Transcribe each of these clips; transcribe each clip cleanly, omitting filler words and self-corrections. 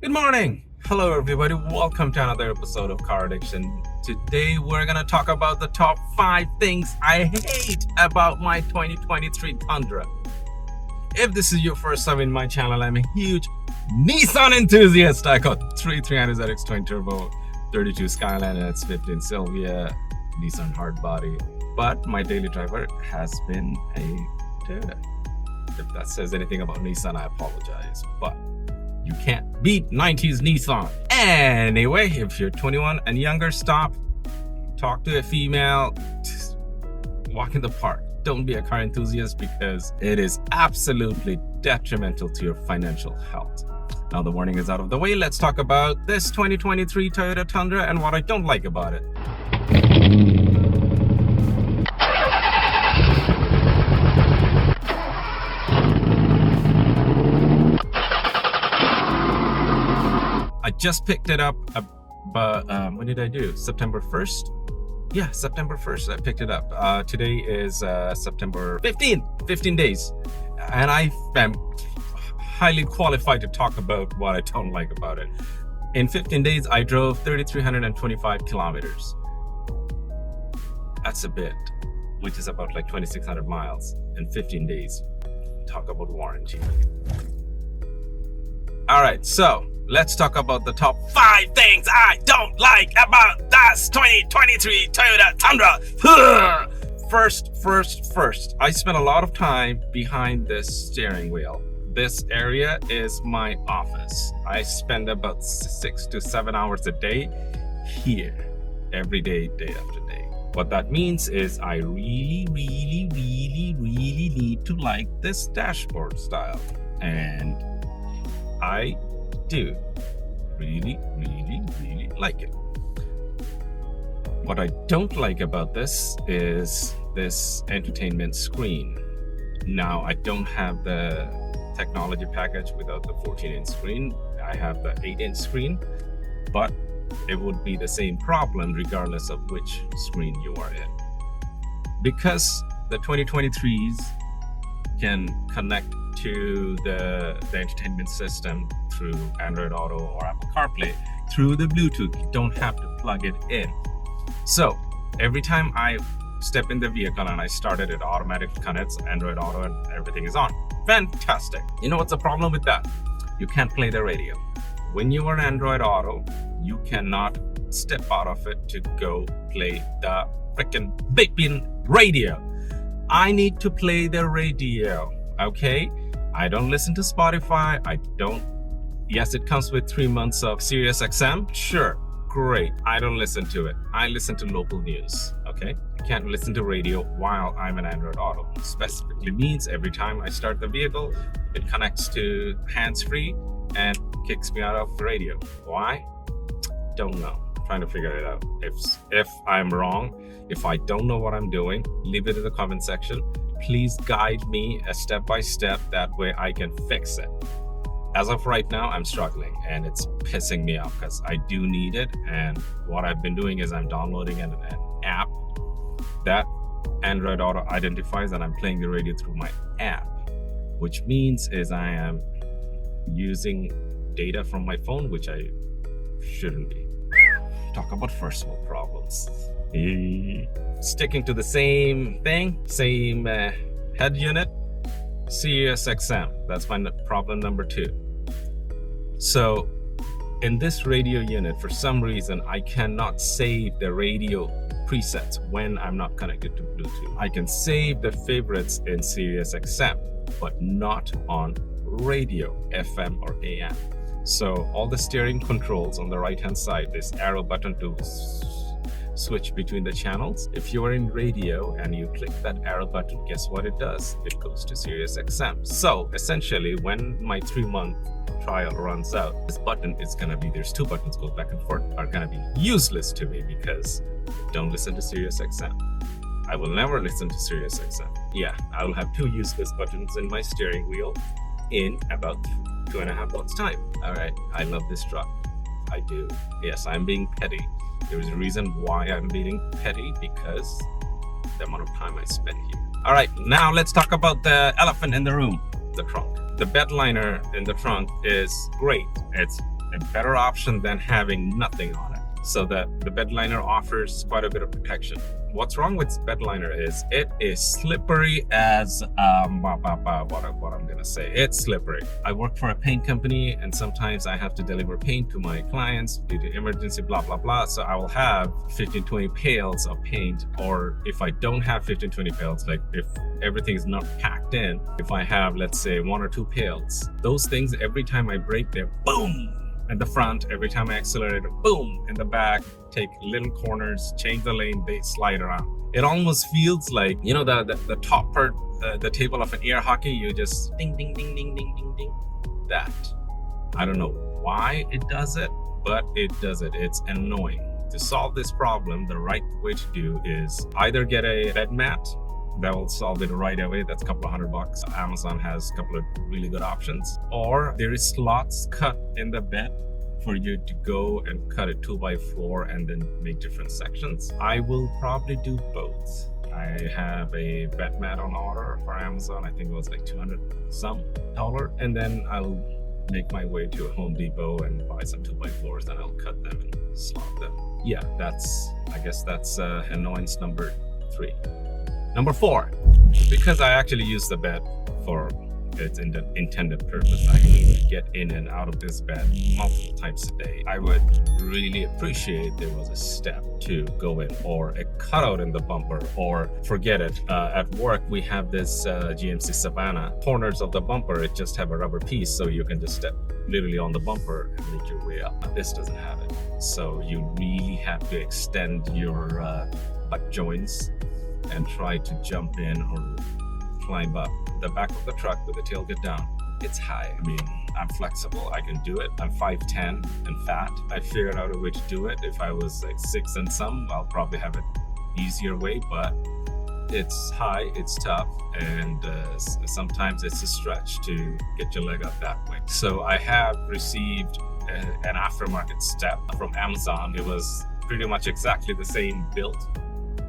Good morning. Hello, everybody. Welcome to another episode of Car Addiction. Today, we're going to talk about the top 5 things I hate about my 2023 Tundra. If this is your first time in my channel, I'm a huge Nissan enthusiast. I got 300ZX twin turbo, 32 Skyline, and it's 15 Sylvia, Nissan hardbody. But my daily driver has been a Toyota. If that says anything about Nissan, I apologize. But you can't beat 90s Nissan. Anyway, if you're 21 and younger, stop, talk to a female, just walk in the park. Don't be a car enthusiast because it is absolutely detrimental to your financial health. Now the warning is out of the way. Let's talk about this 2023 Toyota Tundra and what I don't like about it. I just picked it up, but when did I do? September 1st? Yeah, September 1st, I picked it up. Today is September 15th, 15 days. And I am highly qualified to talk about what I don't like about it. In 15 days, I drove 3,325 kilometers. That's a bit, which is about like 2,600 miles in 15 days. Talk about warranty. All right, so let's talk about the top 5 things I don't like about this 2023 Toyota Tundra. First, I spent a lot of time behind this steering wheel. This area is my office. I spend about 6 to 7 hours a day here, every day, day after day. What that means is I really need to like this dashboard style. And I do really like it. What I don't like about this is this entertainment screen. Now, I don't have the technology package without the 14-inch screen. I have the 8-inch screen, but it would be the same problem regardless of which screen you are in. Because the 2023s can connect to the entertainment system through Android Auto or Apple CarPlay through the Bluetooth. You don't have to plug it in. So every time I step in the vehicle and I start it automatically connects Android Auto and everything is on. Fantastic. You know what's the problem with that? You can't play the radio. When you are in Android Auto, you cannot step out of it to go play the freaking beeping radio. I need to play the radio, okay? I don't listen to Spotify. Yes, it comes with 3 months of Sirius XM. Sure, great. I don't listen to it. I listen to local news, okay? I can't listen to radio while I'm in Android Auto. Specifically means every time I start the vehicle, it connects to hands-free and kicks me out of the radio. Why? Don't know. I'm trying to figure it out. If I'm wrong, if I don't know what I'm doing, leave it in the comment section. Please guide me a step by step. That way I can fix it. As of right now, I'm struggling and it's pissing me off because I do need it. And what I've been doing is I'm downloading an app that Android Auto identifies, and I'm playing the radio through my app, which means is I am using data from my phone, which I shouldn't be. Talk about first world problems. Sticking to the same thing, same head unit, Sirius XM. That's my problem number 2. So in this radio unit, for some reason, I cannot save the radio presets when I'm not connected to Bluetooth. I can save the favorites in Sirius XM, but not on radio, FM or AM. So all the steering controls on the right hand side, this arrow button to switch between the channels. If you are in radio and you click that arrow button, guess what it does? It goes to Sirius XM. So essentially, when my 3-month trial runs out, this button is gonna be, there's 2 buttons go back and forth, are gonna be useless to me because don't listen to Sirius XM. I will never listen to Sirius XM. Yeah, I will have 2 useless buttons in my steering wheel in about 2.5 months time. All right, I love this truck. I do. Yes, I'm being petty. There's a reason why I'm being petty, because the amount of time I spent here. All right, now let's talk about the elephant in the room, the trunk. The bed liner in the trunk is great. It's a better option than having nothing on it. So that the bed liner offers quite a bit of protection. What's wrong with bed liner is it is slippery as what I'm gonna say. It's slippery. I work for a paint company, and sometimes I have to deliver paint to my clients due to emergency, blah blah blah. So I will have 15-20 pails of paint, or if I don't have 15-20 pails, like if everything is not packed in, if I have, let's say, 1 or 2 pails, those things, every time I break, they're boom at the front. Every time I accelerate, boom in the back. Take little corners, change the lane, they slide around. It almost feels like, you know, the top part, the table of an air hockey, you just ding ding ding ding ding ding ding. That, I don't know why it does it, but it does it. It's annoying. To solve this problem, the right way to do is either get a bed mat that will solve it right away. That's a couple of $100. Amazon has a couple of really good options. Or there is slots cut in the bed for you to go and cut it 2x4 and then make different sections. I will probably do both. I have a bed mat on order for Amazon. I think it was like $200 some, and then I'll make my way to a Home Depot and buy some 2x4s, and I'll cut them and slot them. Yeah, I guess that's annoyance number 3. Number 4, because I actually use the bed for its intended purpose, I can get in and out of this bed multiple times a day. I would really appreciate there was a step to go in, or a cutout in the bumper, or forget it. At work, we have this GMC Savannah. Corners of the bumper, it just have a rubber piece, so you can just step literally on the bumper and make your way up. This doesn't have it, so you really have to extend your butt joints and try to jump in or climb up the back of the truck with the tailgate down. It's high. I mean, I'm flexible. I can do it. I'm 5'10" and fat. I figured out a way to do it. If I was like 6 and some, I'll probably have an easier way, but it's high, it's tough, and sometimes it's a stretch to get your leg up that way. So I have received an aftermarket step from Amazon. It was pretty much exactly the same build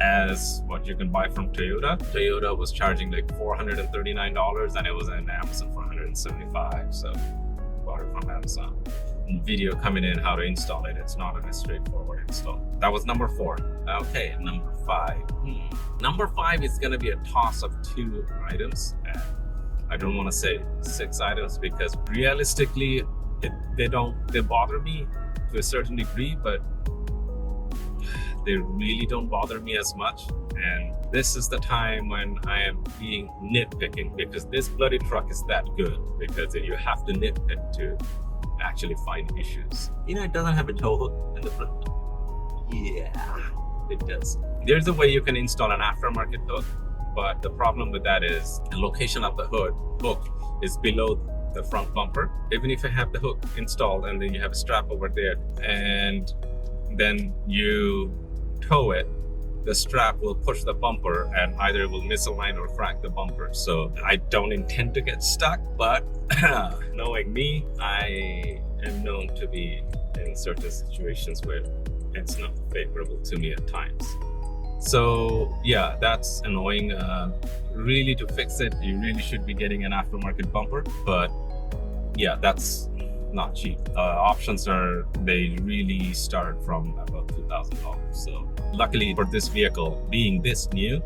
as what you can buy from Toyota. Toyota was charging like $439, and it was in Amazon for $175. So bought it from Amazon. And video coming in how to install it. It's not a straightforward install. That was number 4. Okay, number 5. Number 5 is going to be a toss of 2 items. And I don't want to say 6 items, because realistically, they bother me to a certain degree, but they really don't bother me as much. And this is the time when I am being nitpicking, because this bloody truck is that good, because you have to nitpick to actually find issues. You know, it doesn't have a tow hook in the front. Yeah, it does. There's a way you can install an aftermarket hook, but the problem with that is the location of the hook is below the front bumper. Even if you have the hook installed and then you have a strap over there, and then you tow it, the strap will push the bumper, and either it will misalign or crack the bumper. So I don't intend to get stuck, but knowing me, I am known to be in certain situations where it's not favorable to me at times. So yeah, that's annoying. Really, to fix it, you really should be getting an aftermarket bumper, but yeah, that's not cheap. Options they really start from about $2,000. So luckily for this vehicle, being this new,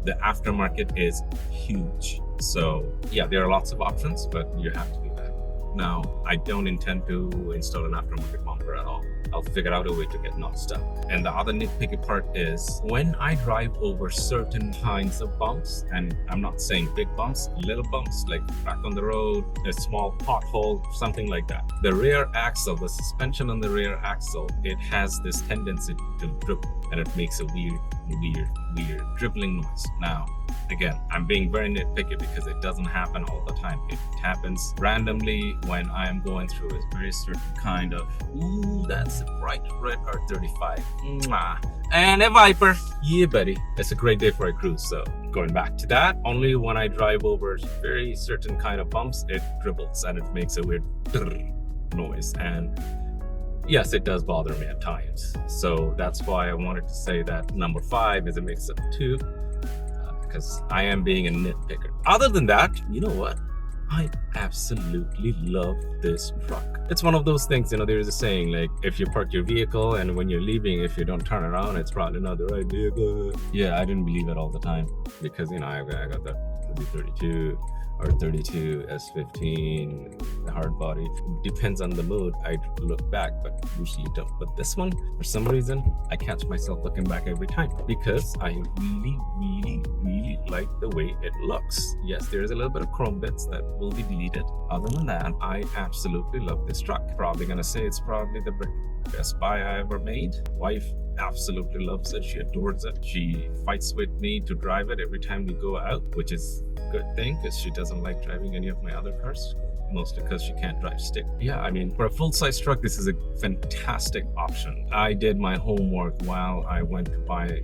the aftermarket is huge. So yeah, there are lots of options, but you have to do that. Now, I don't intend to install an aftermarket bumper at all. I'll figure out a way to get not stuck. And the other nitpicky part is when I drive over certain kinds of bumps, and I'm not saying big bumps, little bumps like crack on the road, a small pothole, something like that. The rear axle, the suspension on the rear axle, it has this tendency to dribble, and it makes a weird dribbling noise. Now, again, I'm being very nitpicky because it doesn't happen all the time. It happens randomly when I am going through a very certain kind of, that's a bright red R35. Mwah. And a Viper. Yeah, buddy. It's a great day for a cruise. So going back to that, only when I drive over very certain kind of bumps, it dribbles and it makes a weird noise. And yes, it does bother me at times. So that's why I wanted to say that number 5 is a mix of 2, because I am being a nitpicker. Other than that, you know what? I absolutely love this truck. It's one of those things, there's a saying like, if you park your vehicle and when you're leaving, if you don't turn around, it's probably not the right vehicle. Yeah, I didn't believe it all the time because, I got that B32 or 32 S15, the hard body. Depends on the mood. I look back, but usually don't. But this one, for some reason, I catch myself looking back every time because I really, really, really like the way it looks. Yes, there's a little bit of chrome bits that will be deleted. Other than that, I absolutely love this truck. Probably gonna say it's probably the best buy I ever made. Wife absolutely loves it. She adores it. She fights with me to drive it every time we go out, which is a good thing because she doesn't like driving any of my other cars, mostly because she can't drive stick. Yeah, for a full-size truck, this is a fantastic option. I did my homework while I went to buy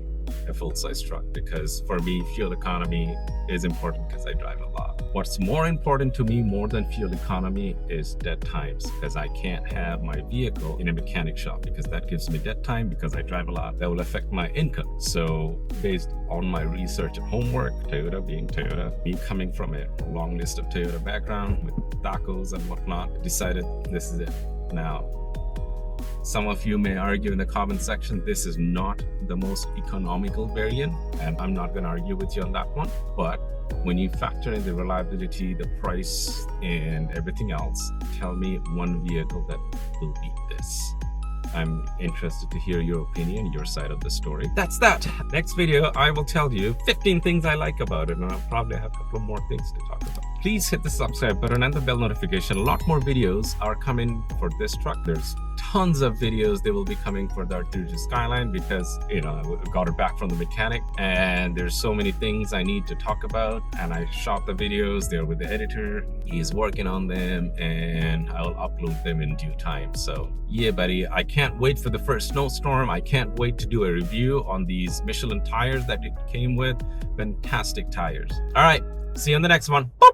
a full-size truck because for me, fuel economy is important because I drive a lot. What's more important to me more than fuel economy is dead times, because I can't have my vehicle in a mechanic shop because that gives me dead time because I drive a lot. That will affect my income. So based on my research and homework, Toyota being Toyota, me coming from a long list of Toyota background with tacos and whatnot, decided this is it. Now, some of you may argue in the comment section, this is not the most economical variant, and I'm not going to argue with you on that one. But when you factor in the reliability, the price, and everything else, tell me one vehicle that will beat this. I'm interested to hear your opinion, your side of the story. That's that. Next video, I will tell you 15 things I like about it, and I'll probably have a couple more things to talk about. Please hit the subscribe button and the bell notification. A lot more videos are coming for this truck. There's tons of videos they will be coming for the R32 Skyline because, I got it back from the mechanic and there's so many things I need to talk about, and I shot the videos. They're with the editor. He's working on them and I'll upload them in due time. So yeah, buddy, I can't wait for the first snowstorm. I can't wait to do a review on these Michelin tires that it came with. Fantastic tires. All right, see you on the next one. Boop.